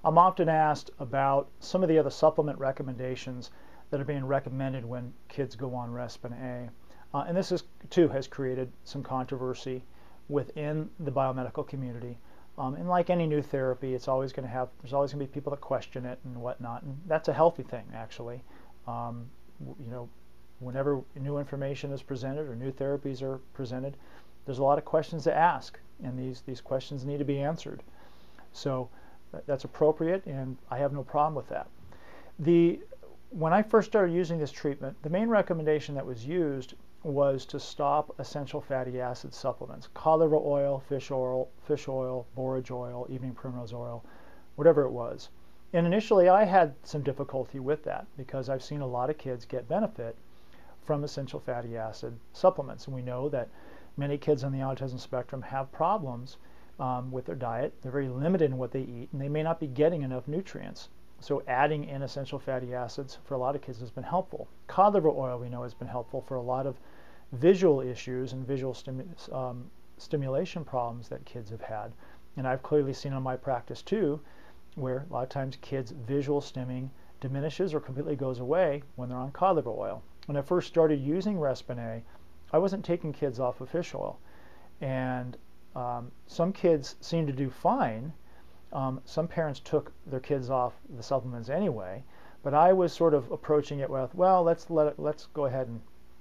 I'm often asked about some of the other supplement recommendations that are being recommended when kids go on Respen-A. And this too has created some controversy within the biomedical community. And like any new therapy, there's always going to be people that question it and whatnot, and that's a healthy thing, actually. Whenever new information is presented or new therapies are presented, there's a lot of questions to ask, and these questions need to be answered. So that's appropriate, and I have no problem with that. When I first started using this treatment, the main recommendation that was used was to stop essential fatty acid supplements, cod liver oil, fish oil, borage oil, evening primrose oil, whatever it was. And initially I had some difficulty with that because I've seen a lot of kids get benefit from essential fatty acid supplements. And we know that many kids on the autism spectrum have problems with their diet. They're very limited in what they eat, and they may not be getting enough nutrients. So adding in essential fatty acids for a lot of kids has been helpful. Cod liver oil, we know, has been helpful for a lot of visual issues and visual stimulation problems that kids have had. And I've clearly seen in my practice too, where a lot of times kids' visual stimming diminishes or completely goes away when they're on cod liver oil. When I first started using Respen-A, I wasn't taking kids off of fish oil. And some kids seemed to do fine. Some parents took their kids off the supplements anyway, but I was sort of approaching it with, well, let's go ahead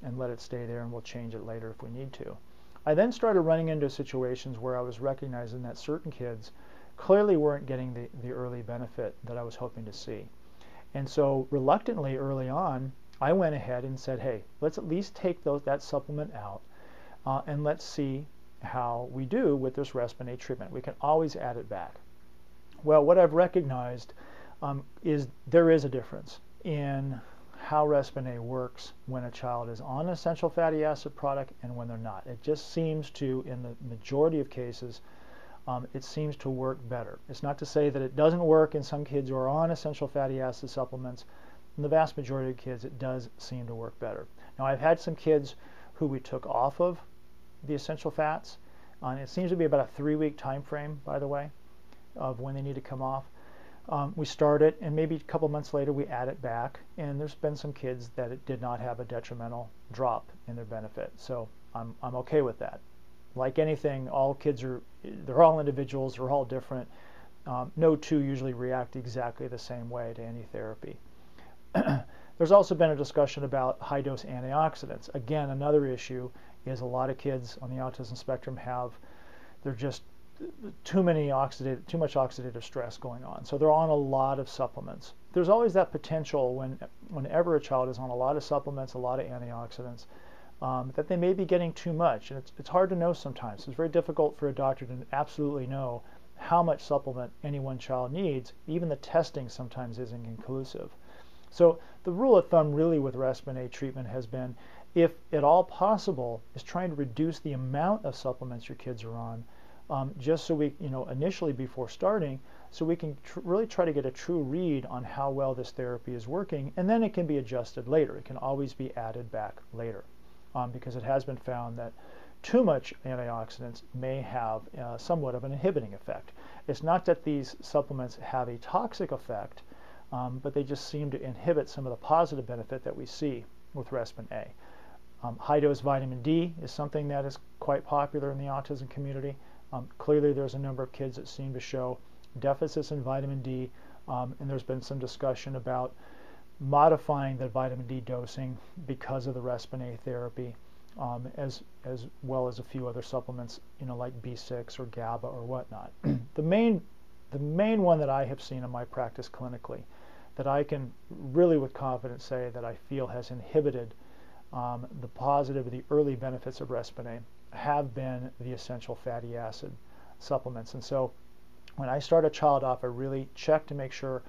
and let it stay there, and we'll change it later if we need to. I then started running into situations where I was recognizing that certain kids clearly weren't getting the early benefit that I was hoping to see. And so reluctantly early on, I went ahead and said, hey, let's at least take that supplement out and let's see how we do with this Respen-A treatment. We can always add it back. Well, what I've recognized is there is a difference in how Respen-A works when a child is on an essential fatty acid product and when they're not. It just seems to, in the majority of cases, it seems to work better. It's not to say that it doesn't work in some kids who are on essential fatty acid supplements. In the vast majority of kids, it does seem to work better. Now, I've had some kids who we took off of the essential fats, and it seems to be about a 3-week time frame, by the way, of when they need to come off. We start it, and maybe a couple months later we add it back, and there's been some kids that it did not have a detrimental drop in their benefit. So I'm okay with that. Like anything, all kids they're all individuals, they're all different. No two usually react exactly the same way to any therapy. There's also been a discussion about high-dose antioxidants. Again, another issue is a lot of kids on the autism spectrum they're just too much oxidative stress going on. So they're on a lot of supplements. There's always that potential whenever a child is on a lot of supplements, a lot of antioxidants, that they may be getting too much. And it's hard to know sometimes. It's very difficult for a doctor to absolutely know how much supplement any one child needs. Even the testing sometimes isn't conclusive. So the rule of thumb really with Respen-A treatment has been, if at all possible, is trying to reduce the amount of supplements your kids are on, just so we, initially before starting, so we can really try to get a true read on how well this therapy is working, and then it can be adjusted later. It can always be added back later, because it has been found that too much antioxidants may have somewhat of an inhibiting effect. It's not that these supplements have a toxic effect, but they just seem to inhibit some of the positive benefit that we see with Respen-A. High-dose vitamin D is something that is quite popular in the autism community. Clearly there's a number of kids that seem to show deficits in vitamin D, and there's been some discussion about modifying the vitamin D dosing because of the Respen-A therapy, as well as a few other supplements, like B6 or GABA or whatnot. The main one that I have seen in my practice clinically that I can really with confidence say that I feel has inhibited the early benefits of Respen-A have been the essential fatty acid supplements. And so when I start a child off, I really check to make sure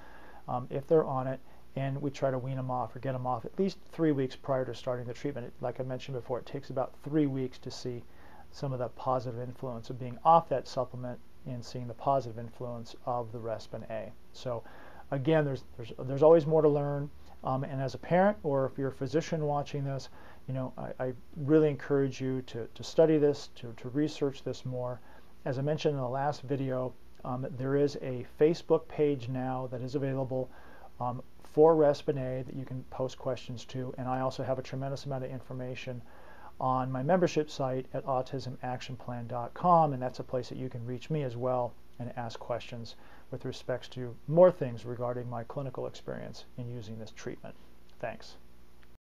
if they're on it, and we try to wean them off or get them off at least 3 weeks prior to starting the treatment. Like I mentioned before, it takes about 3 weeks to see some of the positive influence of being off that supplement and seeing the positive influence of the Respen-A. So again, there's always more to learn, and as a parent, or if you're a physician watching this, I really encourage you to study this, to research this more. As I mentioned in the last video, There is a Facebook page now that is available for Respen-A that you can post questions to, and I also have a tremendous amount of information on my membership site at autismactionplan.com, and that's a place that you can reach me as well and ask questions with respect to more things regarding my clinical experience in using this treatment. Thanks.